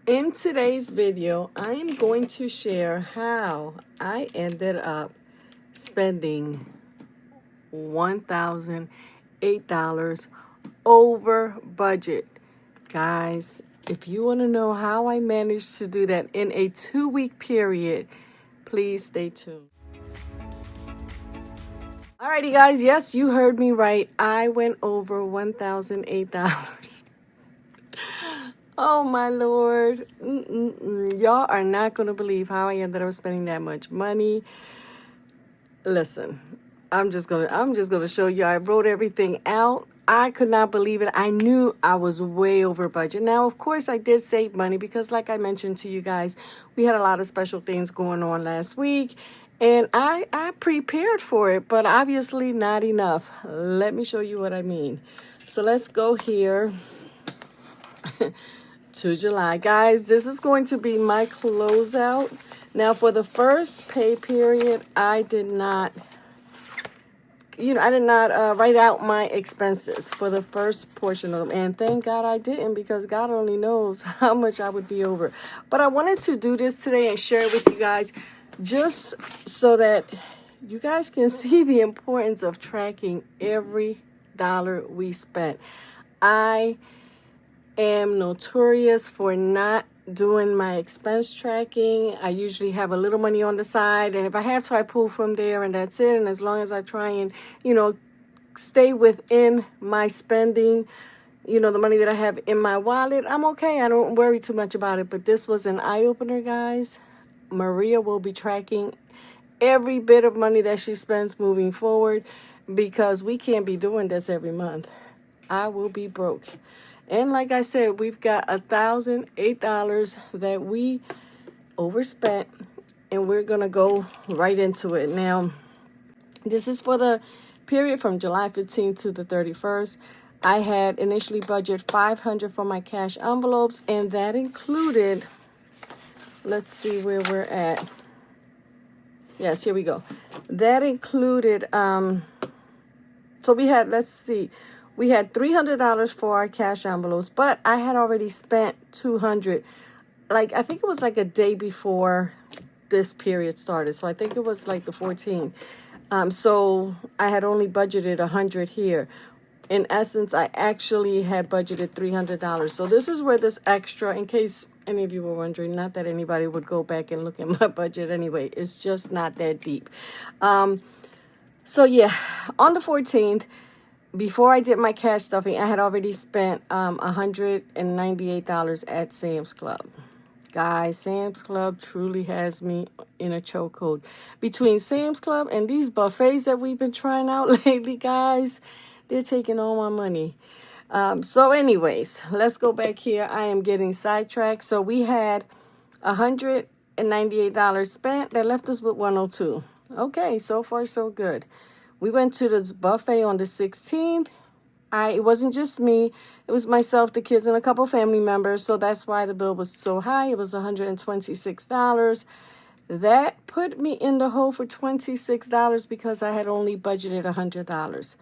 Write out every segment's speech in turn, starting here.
In today's video, I am going to share how I ended up spending $1,008 over budget. Guys, if you want to know how I managed to do that in a 2-week period, please stay tuned. Alrighty guys, yes, you heard me right. I went over $1,008. Oh my Lord. Y'all are not going to believe how I ended up spending that much money. Listen, I'm just going to show you. I wrote everything out. I could not believe it. I knew I was way over budget. Now, of course, I did save money because like I mentioned to you guys, we had a lot of special things going on last week. And I prepared for it, but obviously not enough. Let me show you what I mean. So let's go here to July. Guys, this is going to be my closeout. Now, for the first pay period, I did not write out my expenses for the first portion of them. And thank God I didn't, because God only knows how much I would be over. But I wanted to do this today and share it with you guys just so that you guys can see the importance of tracking every dollar we spent. I am notorious for not doing my expense tracking. I usually have a little money on the side, and if I have to, I pull from there, and that's it. And as long as I try and stay within my spending, the money that I have in my wallet, I'm okay. I don't worry too much about it. But this was an eye-opener, guys. Maria will be tracking every bit of money that she spends moving forward, because we can't be doing this every month. I will be broke. And like I said, we've got $1,008 that we overspent, and we're going to go right into it. Now, this is for the period from July 15th to the 31st. I had initially budgeted $500 for my cash envelopes, and that included, let's see where we're at. Yes, here we go. That included, so we had, let's see, we had $300 for our cash envelopes, but I had already spent $200. Like, I think it was like a day before this period started. So I think it was like the 14th. So I had only budgeted $100 here. In essence, I actually had budgeted $300. So this is where this extra, in case any of you were wondering, not that anybody would go back and look at my budget anyway. It's just not that deep. So yeah, on the 14th, before I did my cash stuffing, I had already spent $198 at Sam's Club. Guys, Sam's Club truly has me in a chokehold. Between Sam's Club and these buffets that we've been trying out lately, guys, they're taking all my money. So anyways, let's go back here. I am getting sidetracked. So we had $198 spent. That left us with $102. Okay, so far so good. We went to this buffet on the 16th. It wasn't just me. It was myself, the kids, and a couple family members. So that's why the bill was so high. It was $126. That put me in the hole for $26 because I had only budgeted $100.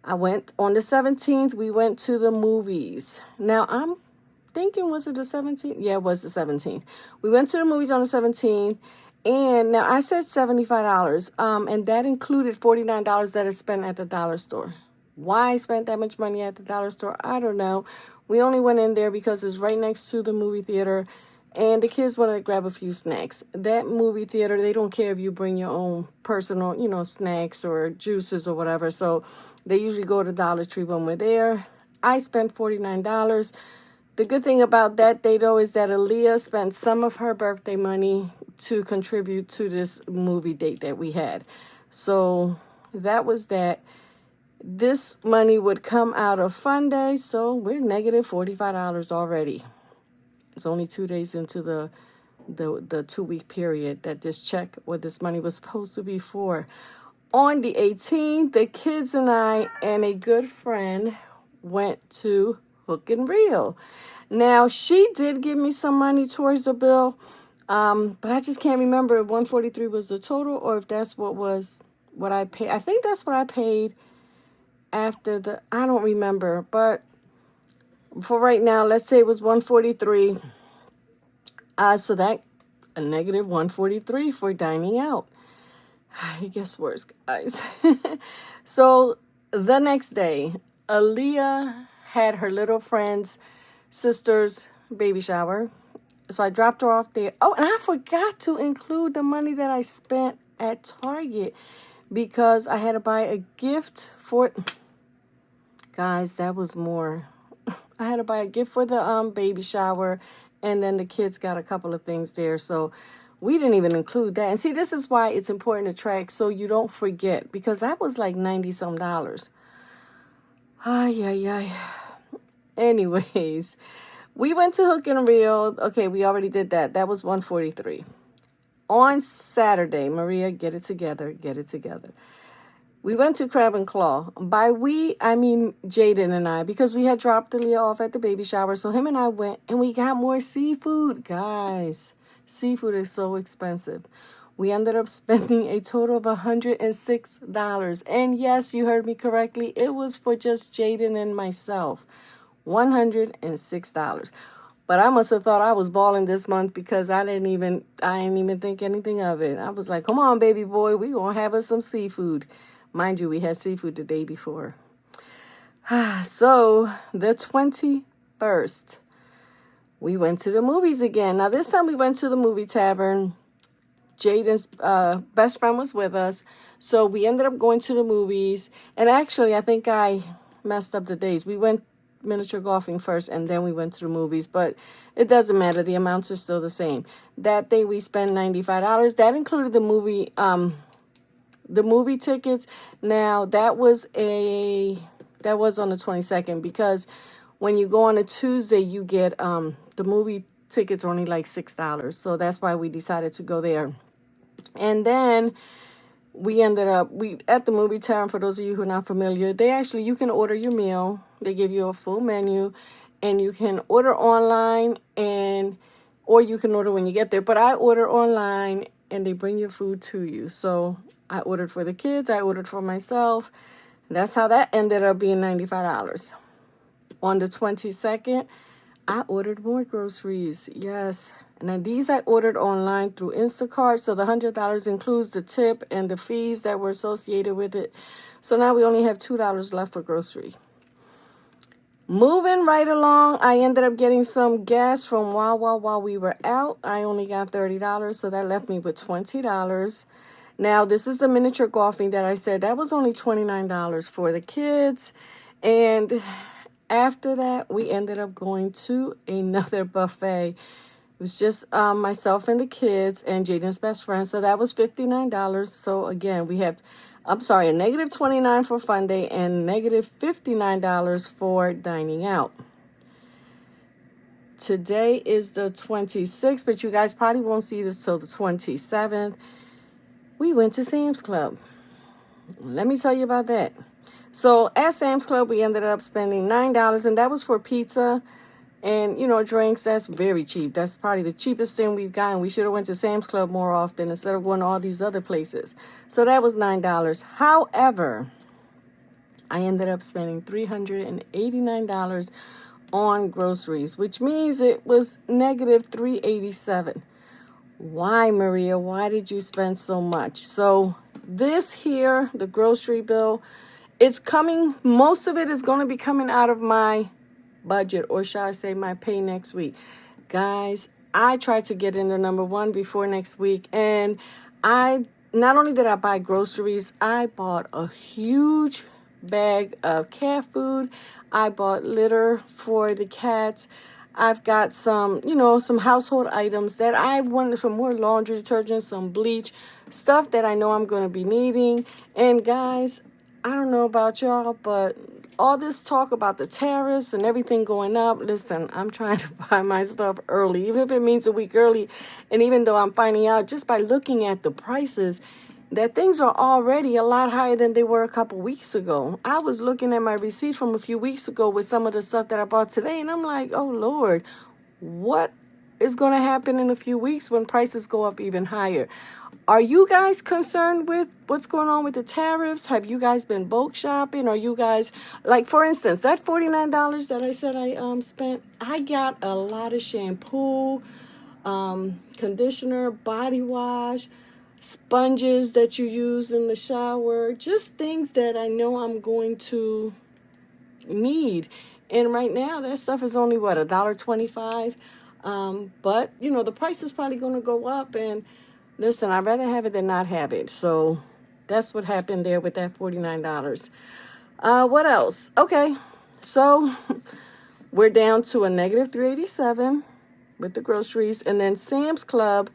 I went on the 17th. We went to the movies. Now, I'm thinking, was it the 17th? Yeah, it was the 17th. We went to the movies on the 17th. And now I said $75, and that included $49 that I spent at the dollar store. Why I spent that much money at the dollar store, I don't know. We only went in there because it's right next to the movie theater, and the kids wanted to grab a few snacks. That movie theater, they don't care if you bring your own personal, snacks or juices or whatever. So they usually go to Dollar Tree when we're there. I spent $49. The good thing about that day, though, is that Aaliyah spent some of her birthday money to contribute to this movie date that we had. So that was that. This money would come out of Fun Day, so we're negative $45 already. It's only 2 days into the 2-week period that this check or this money was supposed to be for. On the 18th, the kids and I and a good friend went to Hook and Reel. Now, she did give me some money towards the bill, but I just can't remember if $143 was the total or if that's what I paid. I think that's what I paid after I don't remember, but for right now, let's say it was $143. So that a negative 143 for dining out. It gets worse, guys. So the next day, Aaliyah had her little friend's sister's baby shower. So I dropped her off there. Oh, and I forgot to include the money that I spent at Target because I had to buy a gift for, guys, that was more. I had to buy a gift for the baby shower, and then the kids got a couple of things there. So we didn't even include that. And see, this is why it's important to track so you don't forget, because that was like 90 some dollars. Ay, ay, ay. Anyways, we went to Hook and Reel. Okay, we already did that. That was 143. On Saturday, Maria, get it together, get it together. We went to Crab and Claw. By we, I mean Jaden and I, because we had dropped Aaliyah off at the baby shower. So him and I went and we got more seafood. Guys, seafood is so expensive. We ended up spending a total of $106. And yes, you heard me correctly. It was for just Jaden and myself. $106. But I must have thought I was balling this month because I didn't even think anything of it. I was like, come on, baby boy, we gonna have us some seafood. Mind you, we had seafood the day before. So the 21st, we went to the movies again. Now this time we went to the movie tavern. Jaden's best friend was with us. So we ended up going to the movies. And actually, I think I messed up the days. We went miniature golfing first and then we went to the movies, but it doesn't matter, the amounts are still the same. That day we spent $95. That included the movie tickets. Now that was on the 22nd, because when you go on a Tuesday you get the movie tickets are only like $6, so that's why we decided to go there. And then we ended up at the movie tavern. For those of you who are not familiar, you can order your meal. They give you a full menu, and you can order online or you can order when you get there. But I order online, and they bring your food to you. So I ordered for the kids. I ordered for myself. That's how that ended up being $95. On the 22nd, I ordered more groceries. Yes. Now, these I ordered online through Instacart. So the $100 includes the tip and the fees that were associated with it. So now we only have $2 left for grocery. Moving right along, I ended up getting some gas from Wawa while we were out. I only got $30, so that left me with $20. Now, this is the miniature golfing that I said. That was only $29 for the kids. And after that, we ended up going to another buffet. It was just myself and the kids and Jaden's best friend. So that was $59. So again, we have, a negative $29 for fun day and negative $59 for dining out. Today is the 26th, but you guys probably won't see this till the 27th. We went to Sam's Club. Let me tell you about that. So at Sam's Club, we ended up spending $9, and that was for pizza and, drinks. That's very cheap. That's probably the cheapest thing we've gotten. We should have went to Sam's Club more often instead of going to all these other places. So that was $9. However, I ended up spending $389 on groceries, which means it was negative $387. Why, Maria? Why did you spend so much? So this here, the grocery bill, most of it is going to be coming out of my budget, or shall I say my pay next week. Guys, I tried to get into number one before next week, and not only did I buy groceries, I bought a huge bag of cat food. I bought litter for the cats. I've got some household items that I wanted, some more laundry detergent, some bleach, stuff that I know I'm going to be needing. And guys, I don't know about y'all, but all this talk about the tariffs and everything going up, listen, I'm trying to buy my stuff early, even if it means a week early. And even though I'm finding out just by looking at the prices that things are already a lot higher than they were a couple weeks ago. I was looking at my receipt from a few weeks ago with some of the stuff that I bought today, and I'm like, oh, Lord, what is going to happen in a few weeks when prices go up even higher? Are you guys concerned with what's going on with the tariffs? Have you guys been bulk shopping? Are you guys, like, for instance, that $49 that I said I spent, I got a lot of shampoo, conditioner, body wash, sponges that you use in the shower, just things that I know I'm going to need. And right now that stuff is only what, $1.25. But you know, the price is probably going to go up, and listen, I'd rather have it than not have it. So that's what happened there with that $49. What else? Okay, so we're down to a negative 387 with the groceries. And then Sam's Club,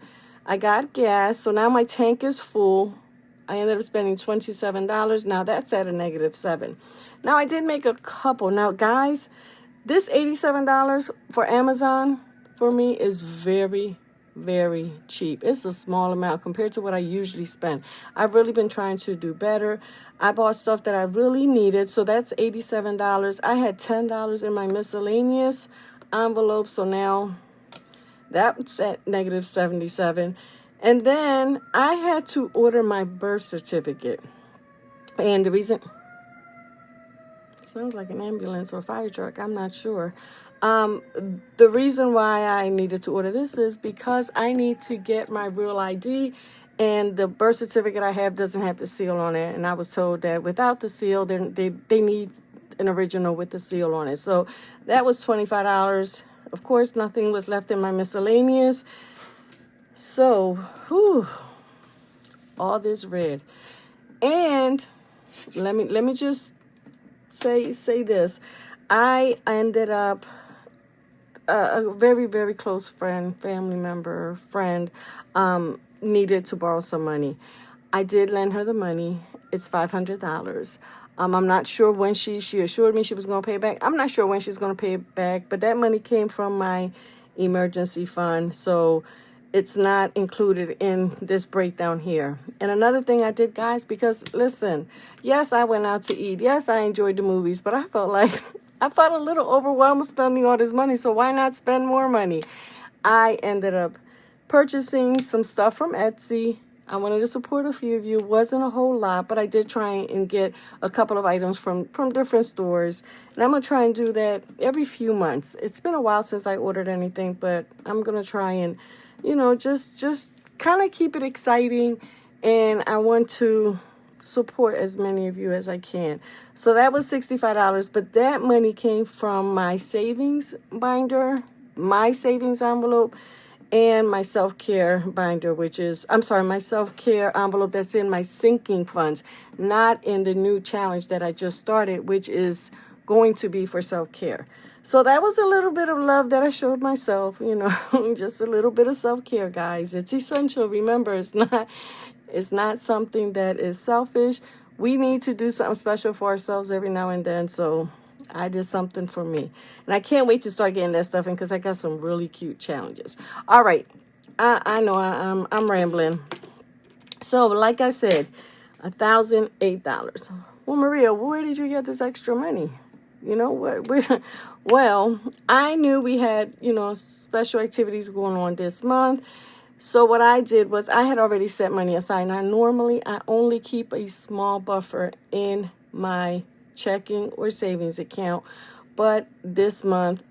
I got gas, so now my tank is full. I ended up spending $27. Now that's at a negative 7. Now I did make a couple. Now guys, this $87 for Amazon for me is very, very cheap. It's a small amount compared to what I usually spend. I've really been trying to do better. I bought stuff that I really needed, so that's $87. I had $10 in my miscellaneous envelope, so now that's at negative 77. And then I had to order my birth certificate. And the reason, sounds like an ambulance or a fire truck, I'm not sure. The reason why I needed to order this is because I need to get my real ID, and the birth certificate I have doesn't have the seal on it. And I was told that without the seal, they need an original with the seal on it. So that was $25. Of course, nothing was left in my miscellaneous. So, whew, all this red. And let me just say this. I ended up a very, very close friend, family member, friend, needed to borrow some money. I did lend her the money. It's $500. I'm not sure when she assured me she was going to pay it back. I'm not sure when she's going to pay it back, but that money came from my emergency fund, so it's not included in this breakdown here. And another thing I did, guys, because listen, yes, I went out to eat. Yes, I enjoyed the movies, but I felt a little overwhelmed spending all this money, so why not spend more money? I ended up purchasing some stuff from Etsy. I wanted to support a few of you. It wasn't a whole lot, but I did try and get a couple of items from different stores. And I'm going to try and do that every few months. It's been a while since I ordered anything, but I'm going to try and, you know, just kind of keep it exciting. And I want to support as many of you as I can. So that was $65, but that money came from my savings binder, my savings envelope, and my self-care binder, my self-care envelope that's in my sinking funds, not in the new challenge that I just started, which is going to be for self-care. So that was a little bit of love that I showed myself, you know, just a little bit of self-care, guys. It's essential. Remember, it's not something that is selfish. We need to do something special for ourselves every now and then, so I did something for me. And I can't wait to start getting that stuff in because I got some really cute challenges. All right. I know I'm rambling. So, like I said, $1,008. Well, Maria, where did you get this extra money? You know what? Well, I knew we had, you know, special activities going on this month. So what I did was I had already set money aside. Now, normally I only keep a small buffer in my checking or savings account, but this month,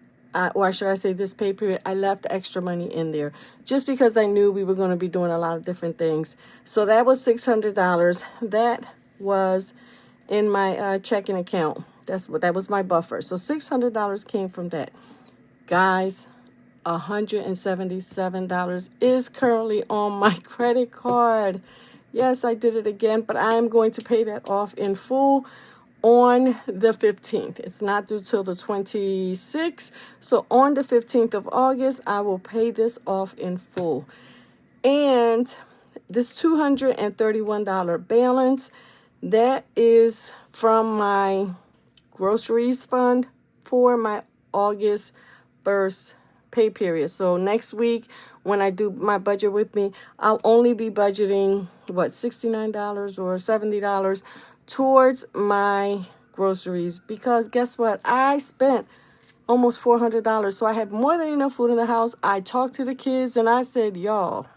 or should I say this pay period, I left extra money in there just because I knew we were going to be doing a lot of different things. So that was $600. That was in my checking account. That was my buffer. So $600 came from that. Guys, $177 is currently on my credit card. Yes, I did it again, but I am going to pay that off in full on the 15th. It's not due till the 26th. So on the 15th of August, I will pay this off in full. And this $231 balance, that is from my groceries fund for my August 1st pay period. So next week, when I do my budget with me, I'll only be budgeting, $69 or $70 towards my groceries, because guess what? I spent almost $400. So I had more than enough food in the house. I talked to the kids and I said, y'all,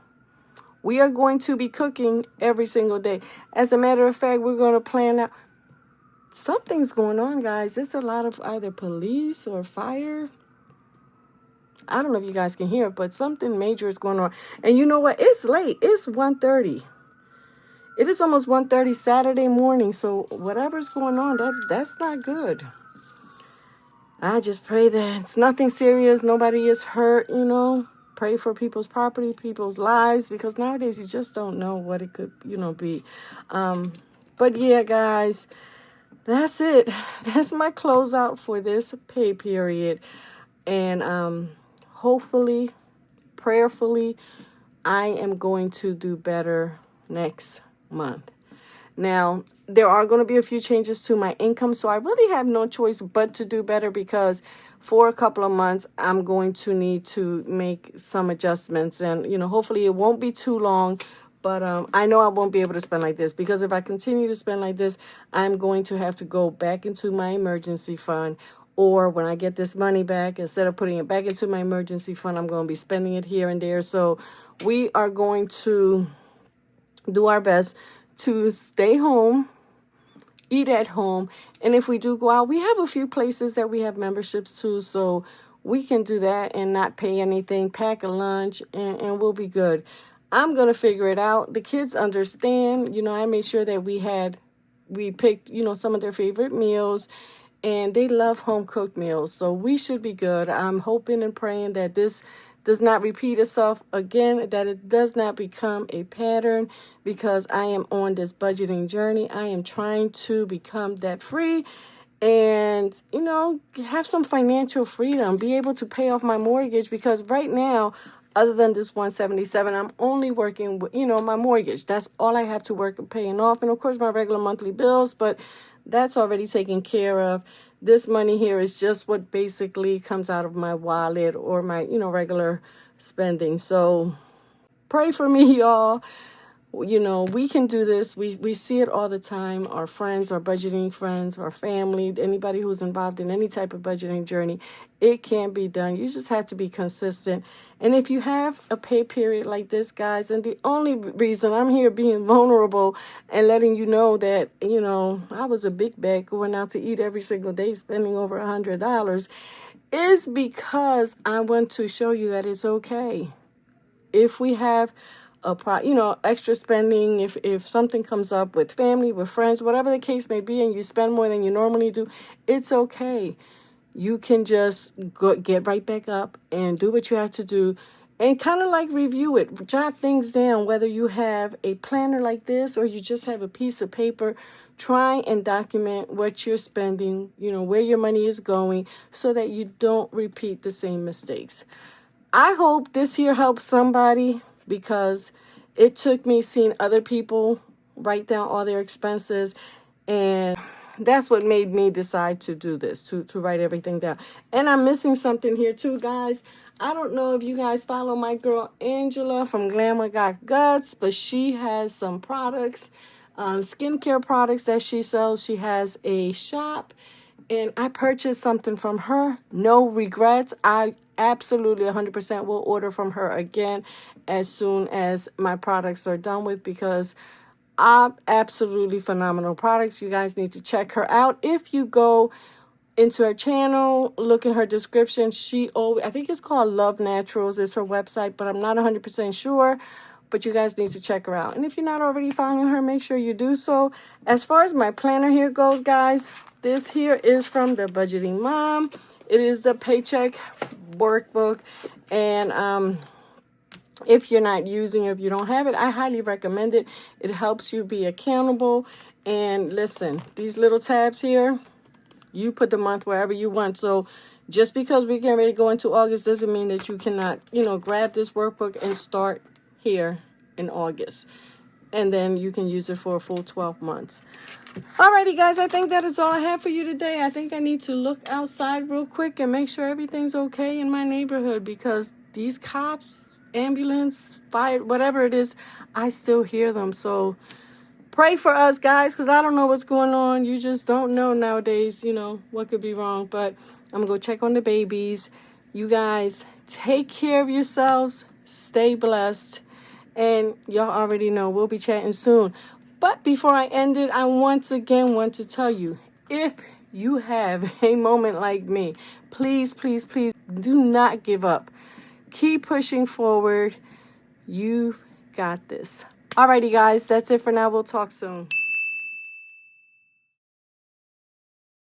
we are going to be cooking every single day. As a matter of fact, we're going to plan out. Something's going on, guys. There's a lot of either police or fire. I don't know if you guys can hear it, but something major is going on. And you know what? It's late. It's 1:30. It is almost 1:30 Saturday morning. So whatever's going on, that's not good. I just pray that it's nothing serious. Nobody is hurt, you know. Pray for people's property, people's lives, because nowadays you just don't know what it could, you know, be. But yeah, guys, that's it. That's my closeout for this pay period. And hopefully, prayerfully, I am going to do better next month. Now, there are going to be a few changes to my income, so I really have no choice but to do better, because for a couple of months, I'm going to need to make some adjustments. And, you know, hopefully it won't be too long, but I know I won't be able to spend like this, because if I continue to spend like this, I'm going to have to go back into my emergency fund. Or when I get this money back, instead of putting it back into my emergency fund, I'm going to be spending it here and there. So we are going to do our best to stay home, eat at home, and if we do go out, we have a few places that we have memberships to, so we can do that and not pay anything, pack a lunch, and we'll be good. I'm going to figure it out. The kids understand. You know, I made sure that we picked, you know, some of their favorite meals, and they love home cooked meals, so we should be good. I'm hoping and praying that this does not repeat itself again, that it does not become a pattern, because I am on this budgeting journey. I am trying to become debt free and, you know, have some financial freedom, be able to pay off my mortgage, because right now, other than this 177, I'm only working with, you know, my mortgage. That's all I have to work and paying off. And of course, my regular monthly bills, but that's already taken care of. This money here is just what basically comes out of my wallet or my, you know, regular spending. So pray for me, y'all. You know, we can do this. We see it all the time. Our friends, our budgeting friends, our family, anybody who's involved in any type of budgeting journey, it can be done. You just have to be consistent. And if you have a pay period like this, guys, and the only reason I'm here being vulnerable and letting you know that, you know, I was a big bag going out to eat every single day, spending over $100, is because I want to show you that it's okay. If we have you know, extra spending, if something comes up with family, with friends, whatever the case may be, and you spend more than you normally do, it's okay. You can just get right back up and do what you have to do, and kind of like review it, jot things down, whether you have a planner like this or you just have a piece of paper. Try and document what you're spending, you know, where your money is going, so that you don't repeat the same mistakes. I hope this here helps somebody, because it took me seeing other people write down all their expenses, and that's what made me decide to do this, to write everything down. And I'm missing something here too, guys. I don't know if you guys follow my girl Angela from Glamour Got Guts, but she has some products, skincare products that she sells. She has a shop, and I purchased something from her. No regrets. I absolutely 100% will order from her again as soon as my products are done with, because absolutely phenomenal products. You guys need to check her out. If you go into her channel, look in her description, I think it's called Love Naturals is her website, but I'm not 100% sure. But you guys need to check her out. And if you're not already following her, make sure you do so. As far as my planner here goes, guys, this here is from the Budgeting Mom. It is the paycheck workbook. And if you're not using it, if you don't have it, I highly recommend it. It helps you be accountable. And listen, these little tabs here, you put the month wherever you want. So just because we're getting ready to go into August doesn't mean that you cannot, you know, grab this workbook and start here in August. And then you can use it for a full 12 months. Alrighty, guys, I think that is all I have for you today. I think I need to look outside real quick and make sure everything's okay in my neighborhood, because these cops, ambulance, fire, whatever it is, I still hear them. So pray for us, guys, because I don't know what's going on. You just don't know nowadays, you know, what could be wrong. But I'm going to go check on the babies. You guys, take care of yourselves. Stay blessed. And y'all already know we'll be chatting soon. But before I end it, I once again want to tell you, if you have a moment like me, please, please, please do not give up. Keep pushing forward. You've got this. Alrighty, guys, that's it for now. We'll talk soon.